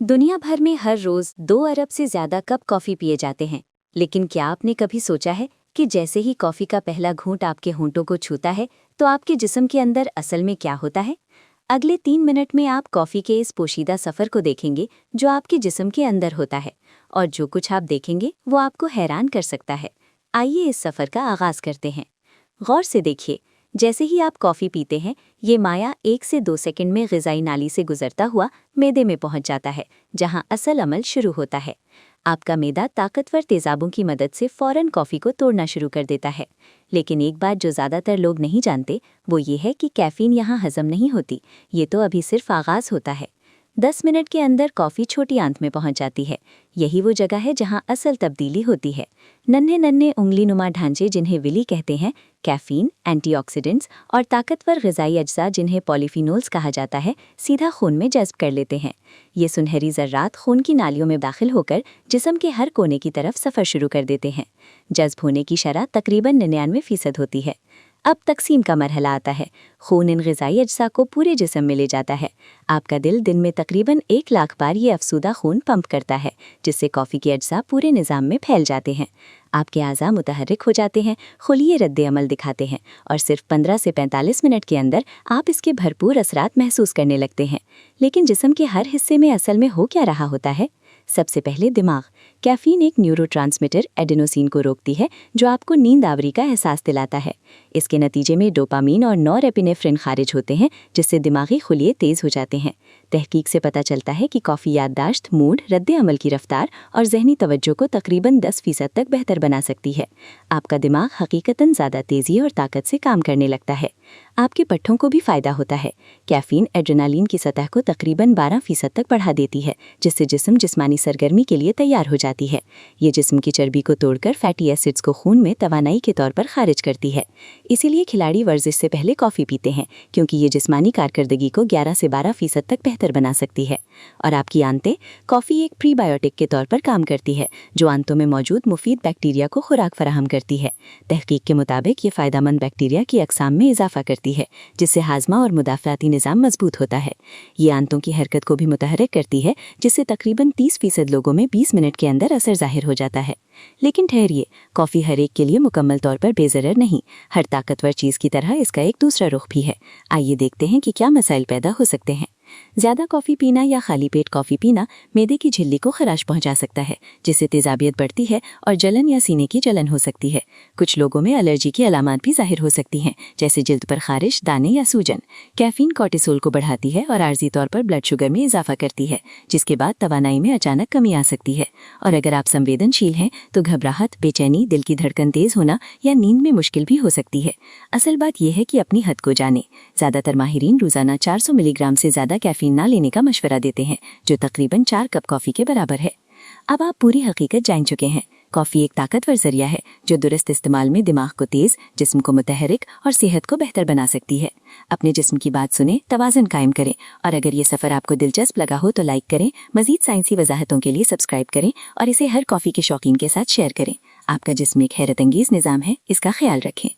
दुनिया भर में हर रोज 2 अरब से ज्यादा कप कॉफी पिए जाते हैं। लेकिन क्या आपने कभी सोचा है कि जैसे ही कॉफी का पहला घूंट आपके होंठों को छूता है तो आपके जिस्म के अंदर असल में क्या होता है? अगले 3 मिनट में आप कॉफी के इस पोशीदा सफर को देखेंगे जो आपके जिस्म के अंदर होता है, और जो कुछ आप देखेंगे वो आपको हैरान कर सकता है। आइए इस सफर का आगाज करते हैं। गौर से देखिए, जैसे ही आप कॉफ़ी पीते हैं ये माया 1 से 2 सेकंड में ग़िज़ाई नाली से गुजरता हुआ मैदे में पहुंच जाता है, जहां असल अमल शुरू होता है। आपका मैदा ताकतवर तेज़ाबों की मदद से फ़ौरन कॉफ़ी को तोड़ना शुरू कर देता है। लेकिन एक बात जो ज़्यादातर लोग नहीं जानते वो ये है कि कैफ़ीन यहाँ हज़म नहीं होती, ये तो अभी सिर्फ आगाज़ होता है। 10 मिनट के अंदर कॉफ़ी छोटी आंत में पहुंच जाती है। यही वो जगह है जहां असल तब्दीली होती है। नन्हे नन्हे उंगली नुमा ढांचे जिन्हें विली कहते हैं, कैफ़ीन, एंटीऑक्सीडेंट्स और ताकतवर ग़िज़ाई अज्जा जिन्हें पॉलीफिनोल्स कहा जाता है, सीधा खून में जज़्ब कर लेते हैं। ये सुनहरी ज़र्रात खून की नालियों में दाखिल होकर जिस्म के हर कोने की तरफ सफ़र शुरू कर देते हैं। जज़्ब होने की शरह तकरीबन 99% होती है। अब तकसीम का मरहला आता है। खून इन ग़िज़ाई अज्जा को पूरे जिस्म में ले जाता है। आपका दिल दिन में तकरीबन 1 लाख बार ये अफसूदा खून पंप करता है, जिससे कॉफ़ी के अज्जा पूरे निज़ाम में फैल जाते हैं। आपके आज़ा मुतहर्रिक हो जाते हैं, खुलिये रद्द अमल दिखाते हैं, और सिर्फ 15 से 45 मिनट के अंदर आप इसके भरपूर असरात महसूस करने लगते हैं। लेकिन जिस्म के हर हिस्से में असल में हो क्या रहा होता है? सबसे पहले दिमाग। कैफ़ीन एक न्यूरोट्रांसमीटर एडेनोसिन को रोकती है, जो आपको नींद आवरी का एहसास दिलाता है। इसके नतीजे में डोपामीन और नॉरएपिनेफ्रिन खारिज होते हैं, जिससे दिमागी खुलिये तेज़ हो जाते हैं। तहकीक से पता चलता है कि कॉफ़ी याददाश्त, मूड, रद्द अमल की रफ्तार और जहनी तवज्जो को तकरीबन 10% तक बेहतर बना सकती है। आपका दिमाग हकीकतन ज़्यादा तेज़ी और ताकत से काम करने लगता है। आपके पट्ठों को भी फ़ायदा होता है। कैफ़ीन एड्रेनालिन की सतह को तकरीबन 12% तक बढ़ा देती है, जिससे जिस्म जिस्मानी सरगर्मी के लिए तैयार हो जाती है। ये जिस्म की चर्बी को तोड़कर फैटी एसिड्स को खून में तवानाई के तौर पर खारिज करती है। इसीलिए खिलाड़ी वर्जिश से पहले कॉफ़ी पीते हैं, क्योंकि ये जिस्मानी कारकर्दगी को 11 से 12% तक बेहतर बना सकती है। और आपकी आंतें। कॉफ़ी एक प्रीबायोटिक के तौर पर काम करती है, जो आंतों में मौजूद मुफीद बैक्टीरिया को खुराक फराहम करती है। तहकीक के मुताबिक ये फ़ायदेमंद बैक्टीरिया की अक़साम में इजाफा करती है, जिससे हाजमा और मुदाफ़ाती निज़ाम मजबूत होता है। ये आंतों की हरकत को भी मुतहर्रिक करती है, जिससे तकरीबन 30% लोगों में 20 मिनट के अंदर असर ज़ाहिर हो जाता है। लेकिन ठहरिए, कॉफ़ी हर एक के लिए मुकम्मल तौर पर बेज़रर नहीं। हर ताकतवर चीज़ की तरह इसका एक दूसरा रुख भी है। आइए देखते हैं कि क्या मसाइल पैदा हो सकते हैं। ज़्यादा कॉफ़ी पीना या खाली पेट कॉफ़ी पीना मैदे की झिल्ली को खराश पहुंचा सकता है, जिससे तेज़ाबियत बढ़ती है और जलन या सीने की जलन हो सकती है। कुछ लोगों में एलर्जी की अलामात भी ज़ाहिर हो सकती हैं, जैसे जिल्द पर खारिश, दाने या सूजन। कैफ़ीन कॉर्टिसोल को बढ़ाती है और आर्जी तौर पर ब्लड शुगर में इजाफा करती है, जिसके बाद तवानाई में अचानक कमी आ सकती है। और अगर आप संवेदनशील हैं तो घबराहट, बेचैनी, दिल की धड़कन तेज़ होना या नींद में मुश्किल भी हो सकती है। असल बात यह है कि अपनी हद को जानें। ज़्यादातर माहिरीन रोज़ाना 400 मिलीग्राम से ज़्यादा कैफ़ीन ना लेने का मशवरा देते हैं, जो तकरीबन 4 कप कॉफ़ी के बराबर है। अब आप पूरी हकीकत जान चुके हैं। कॉफ़ी एक ताकतवर ज़रिया है जो दुरुस्त इस्तेमाल में दिमाग को तेज़, जिस्म को मुतहर्रिक और सेहत को बेहतर बना सकती है। अपने जिस्म की बात सुने, तवाज़ुन कायम करें, और अगर ये सफ़र आपको दिलचस्प लगा हो तो लाइक करें। मज़ीद साइंसी वजाहतों के लिए सब्सक्राइब करें और इसे हर कॉफ़ी के शौकीन के साथ शेयर करें। आपका जिस्म एक हैरत अंगेज़ निज़ाम है, इसका ख्याल रखें।